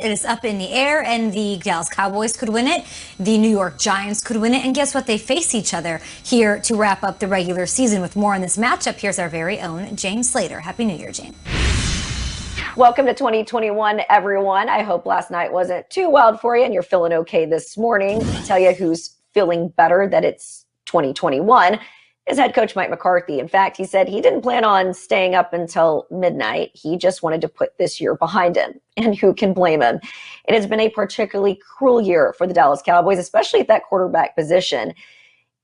It is up in the air, and the Dallas Cowboys could win it. The New York Giants could win it. And guess what? They face each other here to wrap up the regular season. With more on this matchup, here's our very own Jane Slater. Happy New Year, Jane. Welcome to 2021, everyone. I hope last night wasn't too wild for you and you're feeling okay this morning. I'll tell you who's feeling better that it's 2021 is head coach Mike McCarthy. In fact, he said he didn't plan on staying up until midnight. He just wanted to put this year behind him. And who can blame him? It has been a particularly cruel year for the Dallas Cowboys, especially at that quarterback position.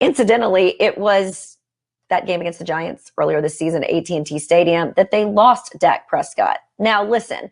Incidentally, it was that game against the Giants earlier this season at AT&T Stadium that they lost Dak Prescott. Now, listen,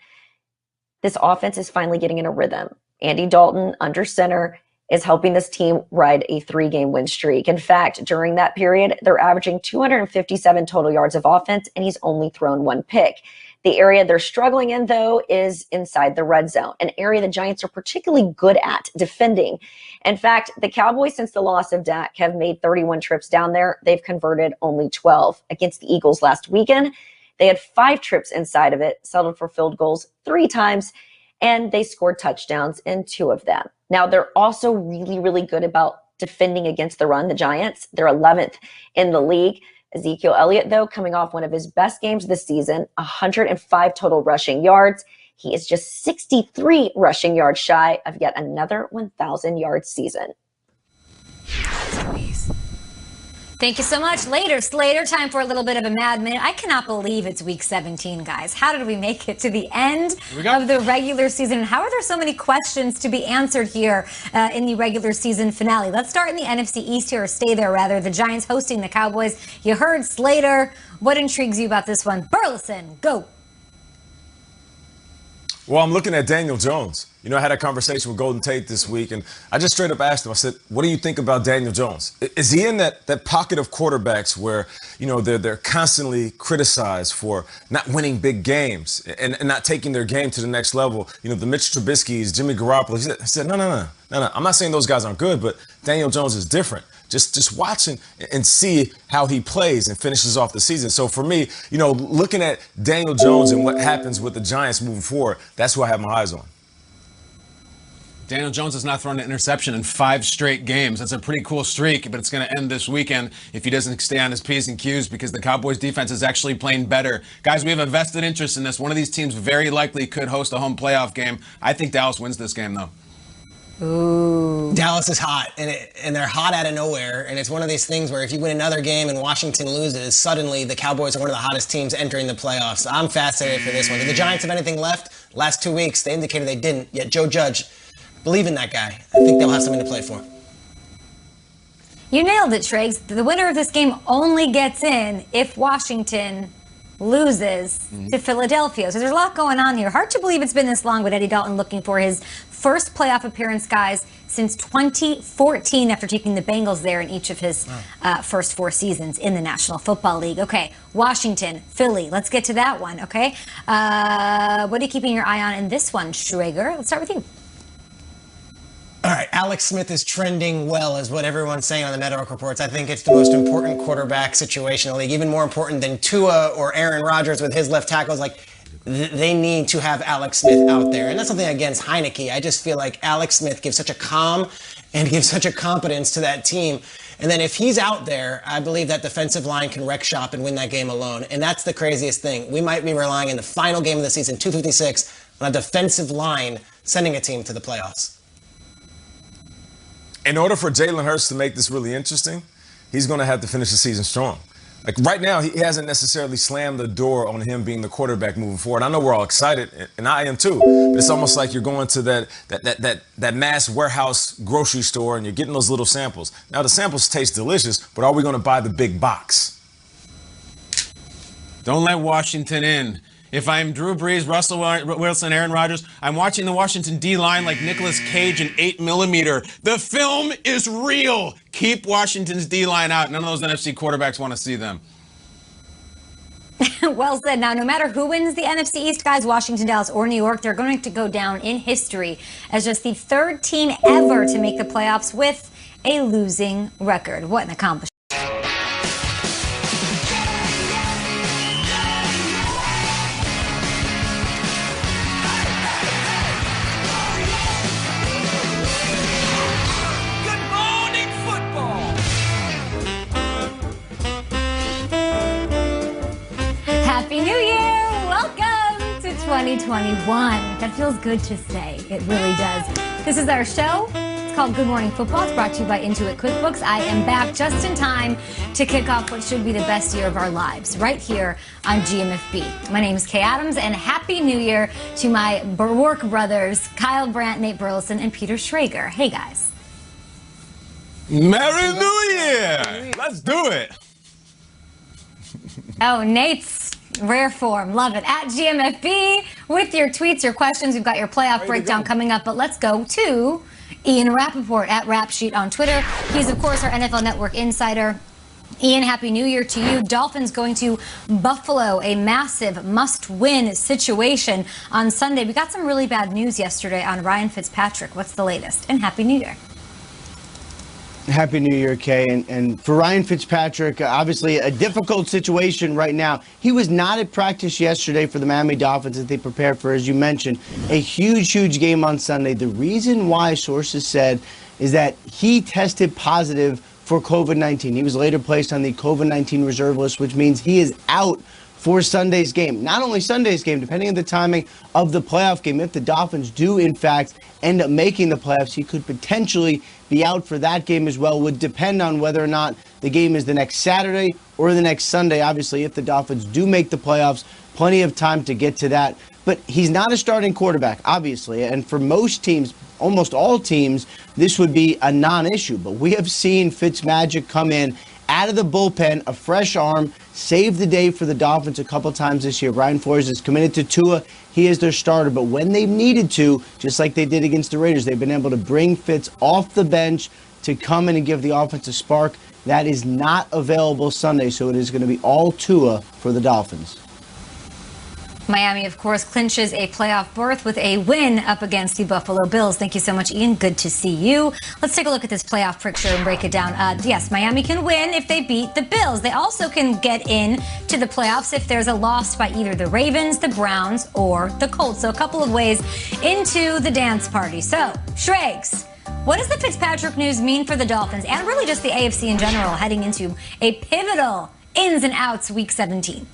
this offense is finally getting in a rhythm. Andy Dalton under center is helping this team ride a 3-game win streak. In fact, during that period, they're averaging 257 total yards of offense, and he's only thrown 1 pick. The area they're struggling in, though, is inside the red zone, an area the Giants are particularly good at defending. In fact, the Cowboys, since the loss of Dak, have made 31 trips down there. They've converted only 12. Against the Eagles last weekend, they had 5 trips inside of it, settled for field goals 3 times, and they scored touchdowns in 2 of them. Now, they're also really, really good about defending against the run, the Giants. They're 11th in the league. Ezekiel Elliott, though, coming off one of his best games this season, 105 total rushing yards. He is just 63 rushing yards shy of yet another 1,000-yard season. Thank you so much. Later, Slater, time for a little bit of a Mad Minute. I cannot believe it's week 17, guys. How did we make it to the end of the regular season? And how are there so many questions to be answered here in the regular season finale? Let's start in the NFC East here, or stay there, rather. The Giants hosting the Cowboys. You heard Slater. What intrigues you about this one? Burleson, go. Well, I'm looking at Daniel Jones. You know, I had a conversation with Golden Tate this week, and I just straight up asked him, I said, what do you think about Daniel Jones? Is he in that pocket of quarterbacks where, you know, they're constantly criticized for not winning big games and not taking their game to the next level? You know, the Mitch Trubisky's, Jimmy Garoppolo. He said, no. I'm not saying those guys aren't good, but Daniel Jones is different. Just watch and see how he plays and finishes off the season. So for me, you know, looking at Daniel Jones and what happens with the Giants moving forward, that's who I have my eyes on. Daniel Jones has not thrown an interception in 5 straight games. That's a pretty cool streak, but it's going to end this weekend if he doesn't stay on his P's and Q's, because the Cowboys defense is actually playing better. Guys, we have a vested interest in this. One of these teams very likely could host a home playoff game. I think Dallas wins this game, though. Ooh. Dallas is hot, and they're hot out of nowhere, and it's one of these things where if you win another game and Washington loses, suddenly the Cowboys are one of the hottest teams entering the playoffs. I'm fascinated for this one. Do the Giants have anything left? Last 2 weeks, they indicated they didn't, yet Joe Judge, believe in that guy. I think they'll have something to play for. You nailed it, Triggs. The winner of this game only gets in if Washington loses to Philadelphia. So there's a lot going on here. Hard to believe it's been this long, but Eddie Dalton looking for his first playoff appearance, guys, since 2014, after taking the Bengals there in each of his first 4 seasons in the National Football League. Okay, Washington, Philly. Let's get to that one, okay? What are you keeping your eye on in this one, Schrager? Let's start with you. All right, Alex Smith is trending well, is what everyone's saying on the Meadowlark reports. I think it's the most important quarterback situation in the league, even more important than Tua or Aaron Rodgers with his left tackles. Like, they need to have Alex Smith out there. And that's something against Heineke. I just feel like Alex Smith gives such a calm and gives such a competence to that team. And then if he's out there, I believe that defensive line can wreck shop and win that game alone. And that's the craziest thing. We might be relying in the final game of the season, 256, on a defensive line sending a team to the playoffs. In order for Jalen Hurts to make this really interesting, he's going to have to finish the season strong. Like right now, he hasn't necessarily slammed the door on him being the quarterback moving forward. I know we're all excited, and I am too. But it's almost like you're going to that mass warehouse grocery store and you're getting those little samples. Now the samples taste delicious, but are we going to buy the big box? Don't let Washington in. If I'm Drew Brees, Russell Wilson, Aaron Rodgers, I'm watching the Washington D-line like Nicolas Cage in 8mm. The film is real. Keep Washington's D-line out. None of those NFC quarterbacks want to see them. Well said. Now, no matter who wins the NFC East, guys, Washington, Dallas, or New York, they're going to go down in history as just the 3rd team ever to make the playoffs with a losing record. What an accomplishment. 2021. That feels good to say. It really does. This is our show. It's called Good Morning Football. It's brought to you by Intuit QuickBooks. I am back just in time to kick off what should be the best year of our lives, right here on GMFB. My name is Kay Adams, and Happy New Year to my work brothers, Kyle Brandt, Nate Burleson, and Peter Schrager. Hey, guys. Merry New Year! Let's do it. Oh, Nate's rare form. Love it. At GMFB with your tweets, your questions. We've got your playoff breakdown coming up, but let's go to Ian Rappaport at Rapsheet on Twitter. He's, of course, our NFL Network insider. Ian, Happy New Year to you. Dolphins going to Buffalo, a massive must-win situation on Sunday. We got some really bad news yesterday on Ryan Fitzpatrick. What's the latest? And Happy New Year. Happy New Year, Kay. And for Ryan Fitzpatrick, obviously a difficult situation right now. He was not at practice yesterday for the Miami Dolphins as they prepared for, as you mentioned, a huge game on Sunday. The reason why, sources said, is that he tested positive for COVID-19. He was later placed on the COVID-19 reserve list, which means he is out for Sunday's game. Not only Sunday's game, depending on the timing of the playoff game, if the Dolphins do, in fact, end up making the playoffs, he could potentially be out for that game as well. Would depend on whether or not the game is the next Saturday or the next Sunday. Obviously, if the Dolphins do make the playoffs, plenty of time to get to that. But he's not a starting quarterback, obviously. And for most teams, almost all teams, this would be a non-issue. But we have seen Fitzmagic come in out of the bullpen, a fresh arm, saved the day for the Dolphins a couple times this year. Brian Flores is committed to Tua. He is their starter. But when they've needed to, just like they did against the Raiders, they've been able to bring Fitz off the bench to come in and give the offense a spark. That is not available Sunday, so it is going to be all Tua for the Dolphins. Miami, of course, clinches a playoff berth with a win up against the Buffalo Bills. Thank you so much, Ian. Good to see you. Let's take a look at this playoff picture and break it down. Yes, Miami can win if they beat the Bills. They also can get in to the playoffs if there's a loss by either the Ravens, the Browns, or the Colts. So a couple of ways into the dance party. So, Shregs, what does the Fitzpatrick news mean for the Dolphins and really just the AFC in general heading into a pivotal ins and outs Week 17?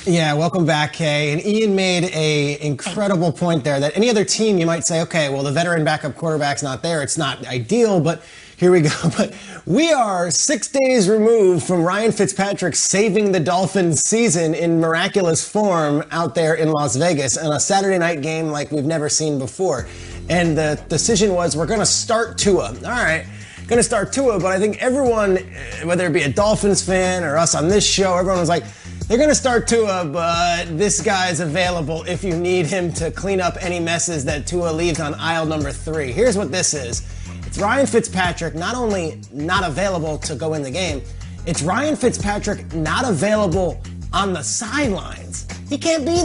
Yeah, welcome back, Kay. And Ian made a incredible point there that any other team you might say, okay, well, the veteran backup quarterback's not there. It's not ideal, but here we go. But we are 6 days removed from Ryan Fitzpatrick saving the Dolphins season in miraculous form out there in Las Vegas in a Saturday night game like we've never seen before. And the decision was, we're going to start Tua. All right. Going to start Tua, but I think everyone, whether it be a Dolphins fan or us on this show, everyone was like, they're going to start Tua, but this guy's available if you need him to clean up any messes that Tua leaves on aisle number 3. Here's what this is. It's Ryan Fitzpatrick not only not available to go in the game, it's Ryan Fitzpatrick not available on the sidelines. He can't be there.